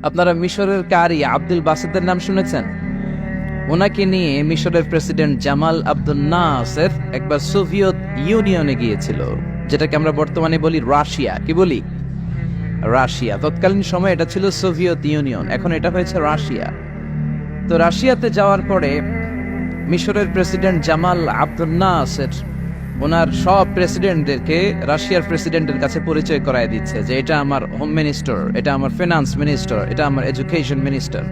আপনারা মিশরের কারি আব্দুল বাসেতের নাম শুনেছেন? ওনাকে নিয়ে মিশরের প্রেসিডেন্ট জামাল আব্দুল নাসের একবার সোভিয়েত ইউনিয়নে গিয়েছিল, যেটাকে আমরা বর্তমানে বলি রাশিয়া। কি বলি? রাশিয়া। তৎকালীন সময় এটা ছিল সোভিয়েত ইউনিয়ন, এখন এটা হয়েছে রাশিয়া। তো রাশিয়াতে যাওয়ার পরে মিশরের প্রেসিডেন্ট জামাল আব্দুল নাসের ওনার সব প্রেসিডেন্টদেরকে রাশিয়ার প্রেসিডেন্টের কাছে পরিচয় করায় দিচ্ছে যে এটা আমার হোম মিনিস্টার, এটা আমার ফিনান্স মিনিস্টার, এটা আমার এডুকেশন মিনিস্টার,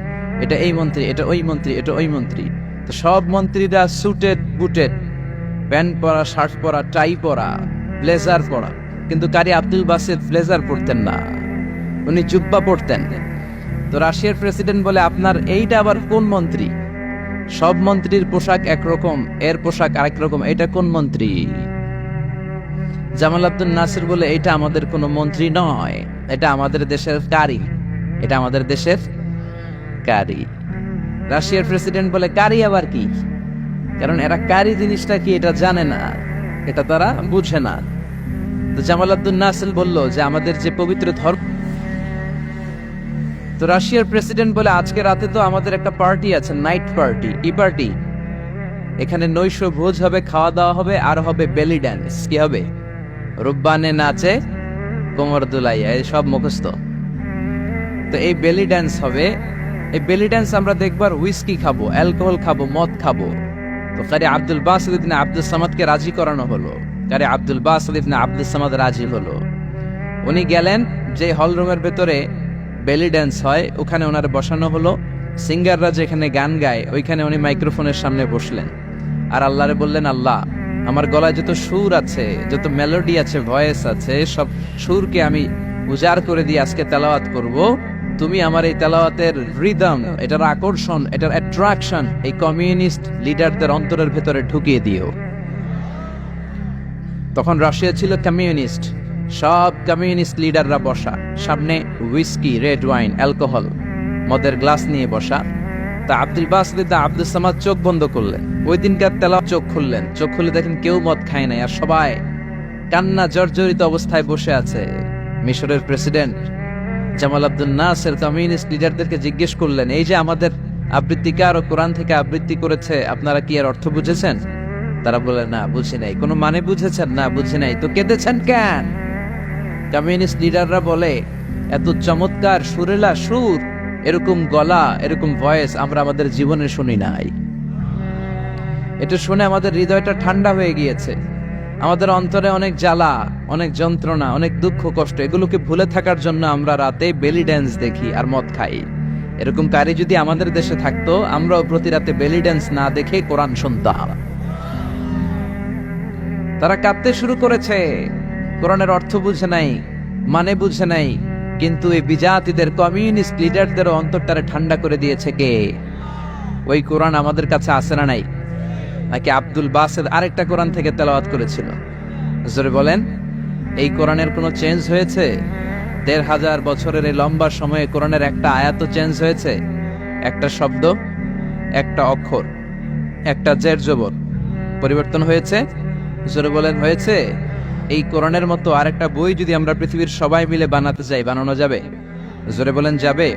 এটা এই মন্ত্রী, এটা ওই মন্ত্রী, এটা ওই মন্ত্রী। তো সব মন্ত্রীরা সুটেড বুটেড, প্যান্ট পরা, শার্ট পরা, টাই পরা, ব্লেজার পরা। কিন্তু কারি আব্দুল বাসেত ব্লেজার পরতেন না, উনি জুব্বা পরতেন। তো রাশিয়ার প্রেসিডেন্ট বলে, আপনার এইটা আবার কোন মন্ত্রী? সব মন্ত্রীর পোশাক একরকম, এর পোশাক আরেক রকম, এটা কোন মন্ত্রী? জামাল আব্দুল নাসির বলে, এটা আমাদের কোন মন্ত্রী নয়, এটা আমাদের দেশের কারি, এটা আমাদের দেশের কারি। রাশিয়ার প্রেসিডেন্ট বলে, কারি আবার কি? কারণ এরা কারি জিনিসটা কি এটা জানে না, এটা তারা বুঝে না। তো জামাল আব্দুল নাসির বলল যে আমাদের যে পবিত্র ধর্ম। তো রাশিয়ার প্রেসিডেন্ট বলে, আজকে রাতে তো আমাদের একটা পার্টি আছে, নাইট পার্টি। কি পার্টি? এখানে নৈশ ভোজ হবে, খাওয়া দাওয়া হবে, আর হবে বেলি ড্যান্স। কি হবে? রুব্বানে নাচে, কোমর দুলাইয়া, এই সব মুখস্থ। তো এই বেলি ড্যান্স হবে। এই বেলি ড্যান্স আমরা দেখবার, হুইস্কি খাবো, অ্যালকোহল খাবো, মদ খাবো। তো কারি আব্দুল বাসেত ইবনে আব্দুস সামাদকে রাজি করানো হলো। কারি আব্দুল বাসেত ইবনে আব্দুস সামাদ রাজি হলো। উনি গেলেন যে হল রুমের ভেতরে বেলি ড্যান্স হয়, ওখানে ওনার বসানো হলো। সিঙ্গাররা যেখানে গান গায়, ওইখানে উনি মাইক্রোফোনের সামনে বসলেন আর আল্লাহরে বললেন, আল্লাহ, আমার গলায় যত সুর আছে, যত মেলোডি আছে, ভয়েস আছে, সব সুরকে আমি উজাড় করে দিয়ে আজকে তেলাওয়াত করব। তুমি আমার এই তেলাওয়াতের রিদম, এটার আকর্ষণ, এটার অ্যাট্রাকশন এই কমিউনিস্ট লিডারদের অন্তরের ভেতরে ঢুকিয়ে দিও। তখন রাশিয়া ছিল কমিউনিস্ট, সব কমিউনিস্ট লিডাররা বসা, সামনে হুইস্কি, রেড ওয়াইন, অ্যালকোহল, মদের গ্লাস নিয়ে বসা। তা আব্দুল বাসেত আব্দুস সামাদ চোখ বন্ধ করলেন। ওই দিনকার তেলাওয়াত চোখ খুললেন, চোখ খুলে দেখেন কেউ মদ খায় নাই, আর সবাই কান্না জর্জরিত অবস্থায় বসে আছে। মিশরের প্রেসিডেন্ট জামাল আব্দুল নাসের কমিউনিস্ট লিডারদেরকে জিজ্ঞেস করলেন, এই যে আমাদের আবৃত্তিকার ও কোরআন থেকে আবৃত্তি করেছে, আপনারা কি এর অর্থ বুঝেছেন? তারা বলে, না বুঝি নাই। কোনো মানে বুঝেছেন? না বুঝি নাই। তো কেঁদেছেন কেন? কমিউনিস্ট লিডাররা বলে, এত চমৎকার সুরেলা সুর, এরকম গলা, এরকম ভয়েস আমরা আমাদের জীবনে শুনি নাই। এটা শুনে আমাদের হৃদয়টা ঠান্ডা হয়ে গিয়েছে। আমাদের অন্তরে অনেক জ্বালা, অনেক যন্ত্রণা, অনেক দুঃখ কষ্ট, এগুলোকে ভুলে থাকার জন্য আমরা রাতে বেলি ড্যান্স দেখি আর মদ খাই। এরকম কারি যদি আমাদের দেশে থাকতো, আমরাও প্রতি রাতে বেলি ড্যান্স না দেখে কোরআন শুনতাম। তারা কাঁদতে শুরু করেছে। কোরআনের অর্থ বুঝে নাই, মানে বুঝে নাই, কিন্তু এই বিজাতিদের কমিউনিস্ট লিডারদেরও অন্তরটারে ঠান্ডা করে দিয়েছে কে? ওই কোরআন আমাদের কাছে আসে না নাই? নাকি আব্দুল বাসেত আরেকটা কোরআন থেকে তেলাওয়াত করেছিল? জোরে বলেন, এই কোরআনের কোনো চেঞ্জ হয়েছে? ১৫০০ বছরের এই লম্বা সময়ে কোরআনের একটা আয়াত চেঞ্জ হয়েছে? একটা শব্দ, একটা অক্ষর, একটা জের জবর পরিবর্তন হয়েছে? জোরে বলেন, হয়েছে? এই কোরআনের মতো আরেকটা বই যদি আমরা পৃথিবীর সবাই মিলে বানাতে চাই, বানানো যাবে? জোরে বলেন, যাবে?